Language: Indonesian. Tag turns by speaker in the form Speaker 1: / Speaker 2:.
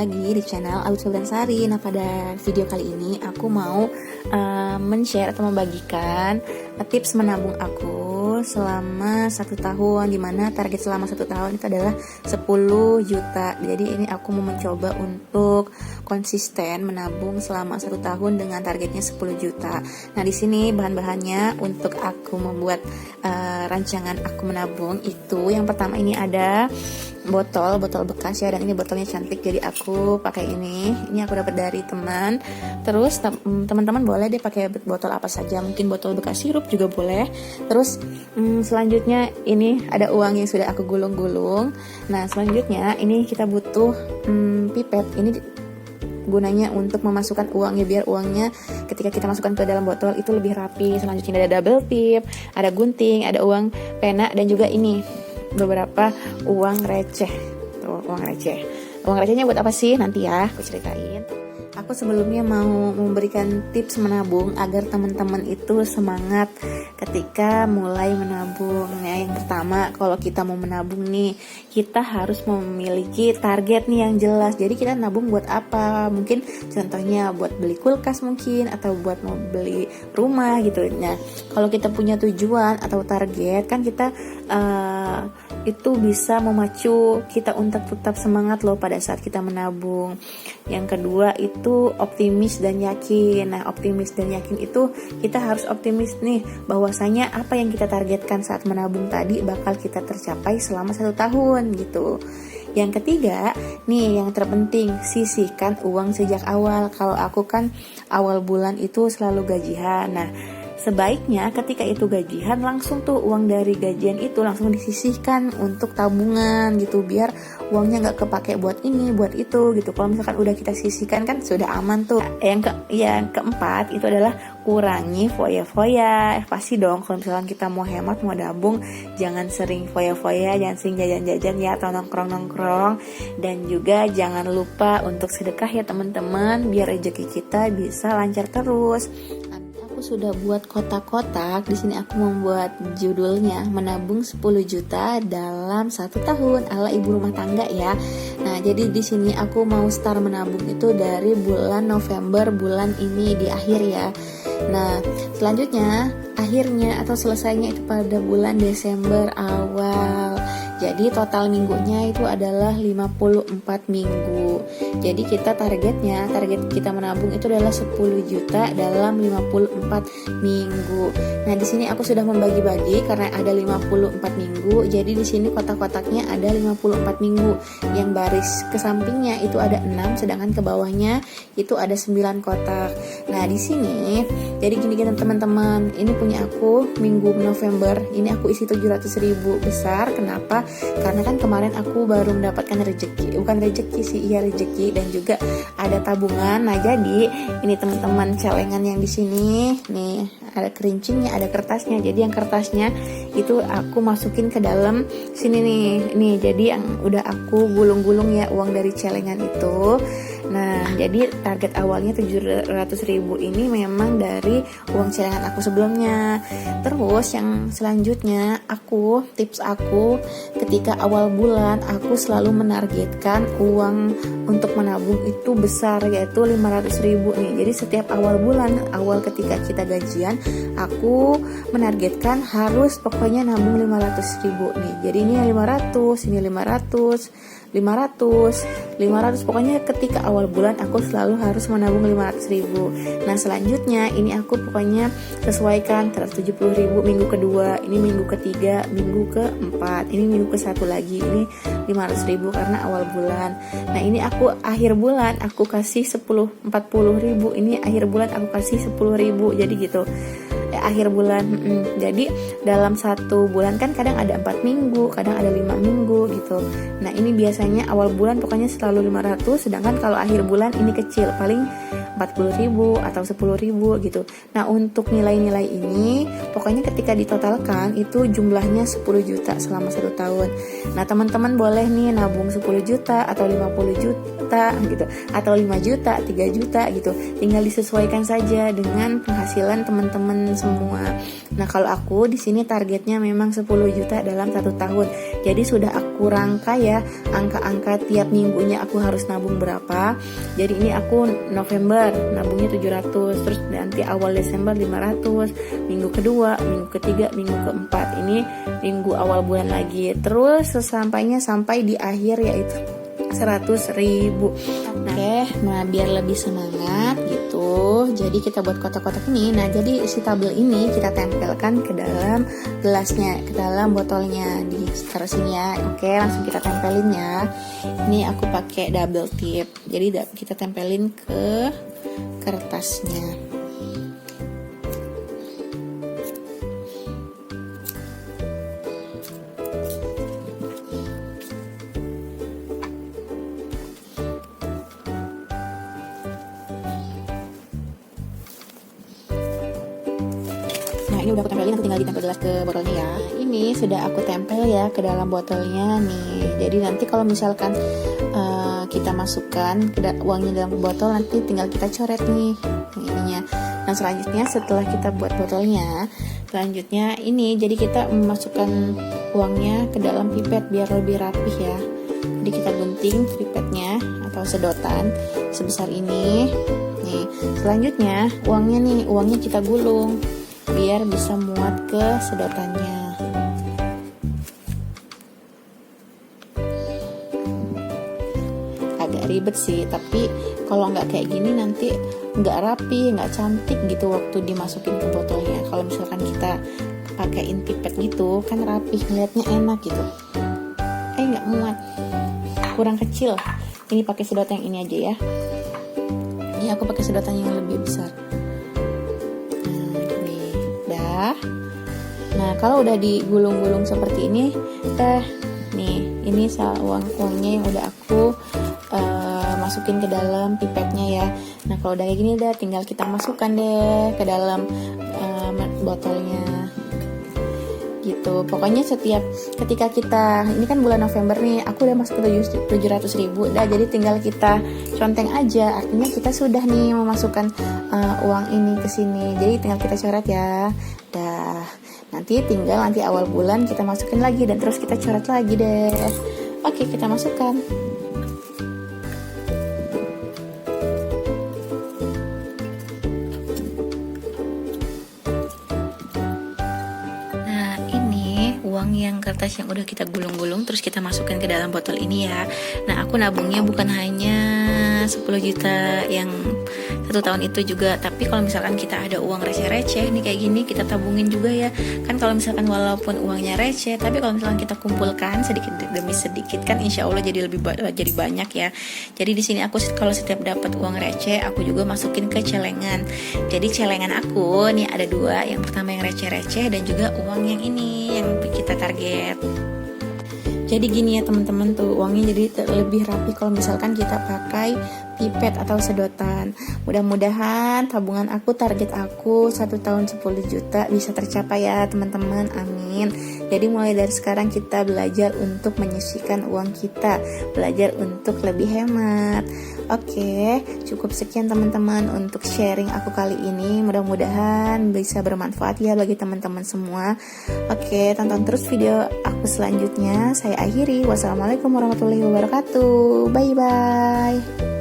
Speaker 1: lagi di channel Awi Sultansari. Nah, pada video kali ini aku mau men-share atau membagikan tips menabung aku selama 1 tahun, dimana target selama 1 tahun itu adalah 10 juta. Jadi ini aku mau mencoba untuk konsisten menabung selama 1 tahun dengan targetnya 10 juta. Nah, di sini bahan-bahannya untuk aku membuat rancangan aku menabung itu, yang pertama ini ada botol bekas ya, dan ini botolnya cantik, jadi aku pakai ini aku dapat dari teman. Terus teman-teman boleh deh pakai botol apa saja, mungkin botol bekas sirup juga boleh. Terus selanjutnya ini ada uang yang sudah aku gulung-gulung. Nah, selanjutnya ini kita butuh pipet. Ini gunanya untuk memasukkan uangnya, biar uangnya ketika kita masukkan ke dalam botol itu lebih rapi. Selanjutnya ada double tip, ada gunting, ada uang pena, dan juga ini beberapa uang receh. Tuh, uang receh. Uang recehnya buat apa sih? Nanti ya aku ceritain. Aku sebelumnya mau memberikan tips menabung agar teman-teman itu semangat ketika mulai menabung. Nah, yang pertama, kalau kita mau menabung nih, kita harus memiliki target nih yang jelas. Jadi kita nabung buat apa? Mungkin contohnya buat beli kulkas mungkin, atau buat mau beli rumah gitu. Nah, kalau kita punya tujuan atau target, kan kita itu bisa memacu kita untuk tetap semangat loh pada saat kita menabung. Yang kedua itu optimis dan yakin. Nah, optimis dan yakin itu kita harus optimis nih bahwasanya apa yang kita targetkan saat menabung tadi bakal kita tercapai selama 1 tahun gitu. Yang ketiga nih, yang terpenting, sisihkan uang sejak awal. Kalau aku kan awal bulan itu selalu gajian. Nah, sebaiknya ketika itu gajian, langsung tuh uang dari gajian itu langsung disisihkan untuk tabungan gitu, biar uangnya nggak kepake buat ini buat itu gitu. Kalau misalkan udah kita sisihkan kan sudah aman tuh. Yang keempat itu adalah kurangi foya-foya. Pasti dong kalau misalkan kita mau hemat, mau nabung, jangan sering foya-foya, jangan sering jajan-jajan ya, atau nongkrong-nongkrong. Dan juga jangan lupa untuk sedekah ya teman-teman, biar rezeki kita bisa lancar terus. Aku sudah buat kotak-kotak. Di sini aku membuat judulnya menabung 10 juta dalam 1 tahun ala ibu rumah tangga ya. Nah, jadi di sini aku mau start menabung itu dari bulan November, bulan ini di akhir ya. Nah, selanjutnya akhirnya atau selesainya itu pada bulan Desember awal. Jadi total minggunya itu adalah 54 minggu. Jadi target kita menabung itu adalah 10 juta dalam 54 minggu. Nah, di sini aku sudah membagi-bagi karena ada 54 minggu. Jadi di sini kotak-kotaknya ada 54 minggu. Yang baris ke sampingnya itu ada 6, sedangkan ke bawahnya itu ada 9 kotak. Nah, di sini jadi gini teman-teman, ini punya aku minggu November. Ini aku isi 700.000 besar. Kenapa? Karena kan kemarin aku baru mendapatkan rezeki, bukan rezeki sih, iya rezeki, dan juga ada tabungan. Nah, jadi ini teman-teman celengan yang di sini nih ada kerincingnya, ada kertasnya. Jadi yang kertasnya itu aku masukin ke dalam sini nih. Jadi yang udah aku gulung-gulung ya uang dari celengan itu. Nah, jadi target awalnya 700.000 ini memang dari uang celengan aku sebelumnya. Terus yang selanjutnya tips aku ketika awal bulan, aku selalu menargetkan uang untuk menabung itu besar, yaitu 500.000 nih. Jadi setiap awal bulan, ketika kita gajian, aku menargetkan harus pokoknya nabung 500.000 nih. Jadi ini 500, ini 500, pokoknya ketika awal bulan aku selalu harus menabung 500.000. Nah, selanjutnya ini aku pokoknya sesuaikan 170.000 minggu kedua, ini minggu ketiga, minggu keempat, ini minggu ke-1 lagi, ini 500.000 karena awal bulan. Nah, ini aku akhir bulan aku kasih 40.000, ini akhir bulan aku kasih 10.000, jadi gitu. Akhir bulan. Jadi dalam 1 bulan kan kadang ada 4 minggu, kadang ada 5 minggu gitu. Nah, ini biasanya awal bulan pokoknya selalu 500, sedangkan kalau akhir bulan ini kecil, paling 40.000 atau 10.000 gitu. Nah, untuk nilai-nilai ini pokoknya ketika ditotalkan itu jumlahnya 10 juta selama 1 tahun. Nah, teman-teman boleh nih nabung 10 juta atau 50 juta gitu, atau 5 juta, 3 juta gitu. Tinggal disesuaikan saja dengan penghasilan teman-teman semua. Nah, kalau aku di sini targetnya memang 10 juta dalam 1 tahun. Jadi sudah aku aku rangka ya, angka-angka tiap minggunya aku harus nabung berapa. Jadi ini aku November nabungnya 700, terus nanti awal Desember 500, minggu kedua, minggu ketiga, minggu keempat, ini minggu awal bulan lagi, terus sampai di akhir yaitu 100.000. Nah biar lebih semangat gitu, jadi kita buat kotak-kotak ini. Nah jadi si tabel ini kita tempelkan ke dalam gelasnya, ke dalam botolnya, di taruh sini ya. Oke, langsung kita tempelin ya. Ini aku pakai double tip, jadi kita tempelin ke kertasnya. Nah ini udah aku tempelin, aku tinggal ditempel gelas ke botolnya ya. Ini sudah aku tempel ya ke dalam botolnya nih. Jadi nanti kalau misalkan kita masukkan uangnya dalam botol, nanti tinggal kita coret nih ininya. Nah selanjutnya setelah kita buat botolnya, selanjutnya ini jadi kita memasukkan uangnya ke dalam pipet biar lebih rapih ya. Jadi kita gunting pipetnya atau sedotan sebesar ini. Nih selanjutnya uangnya kita gulung biar bisa muat ke sedotannya. Agak ribet sih, tapi kalau nggak kayak gini nanti nggak rapi, nggak cantik gitu waktu dimasukin ke botolnya. Kalau misalkan kita pakaiin pipet gitu kan rapi, ngeliatnya enak gitu. Nggak muat, kurang kecil. Ini pakai sedotan yang ini aja ya. Ini aku pakai sedotan yang lebih besar. Nah kalau udah digulung-gulung seperti ini, nih ini uangnya yang udah aku masukin ke dalam pipetnya ya. Nah kalau udah kayak gini tinggal kita masukkan deh ke dalam botolnya gitu. Pokoknya ketika kita, ini kan bulan November nih, aku udah masuk ke 700.000 jadi tinggal kita conteng aja, artinya kita sudah nih memasukkan uang ini ke sini. Jadi tinggal kita coret ya. Nanti awal bulan kita masukin lagi dan terus kita coret lagi deh. Oke, kita masukkan. Nah, ini uang yang kertas yang udah kita gulung-gulung terus kita masukkan ke dalam botol ini ya. Nah, aku nabungnya bukan hanya 10 juta yang 1 tahun itu juga, tapi kalau misalkan kita ada uang receh-receh nih kayak gini, kita tabungin juga ya. Kan kalau misalkan walaupun uangnya receh, tapi kalau misalkan kita kumpulkan sedikit demi sedikit kan insya Allah jadi jadi banyak ya. Jadi di sini aku kalau setiap dapat uang receh, aku juga masukin ke celengan. Jadi celengan aku nih ada 2, yang pertama yang receh-receh dan juga uang yang ini yang kita target. Jadi gini ya teman-teman, tuh uangnya jadi lebih rapi kalau misalkan kita pakai pipet atau sedotan. Mudah-mudahan tabungan aku, target aku 1 tahun 10 juta bisa tercapai ya teman-teman, amin. Jadi mulai dari sekarang kita belajar untuk menyisihkan uang kita, belajar untuk lebih hemat. Oke, cukup sekian teman-teman untuk sharing aku kali ini. Mudah-mudahan bisa bermanfaat ya bagi teman-teman semua. Oke, tonton terus video aku selanjutnya. Saya akhiri. Wassalamualaikum warahmatullahi wabarakatuh. Bye-bye.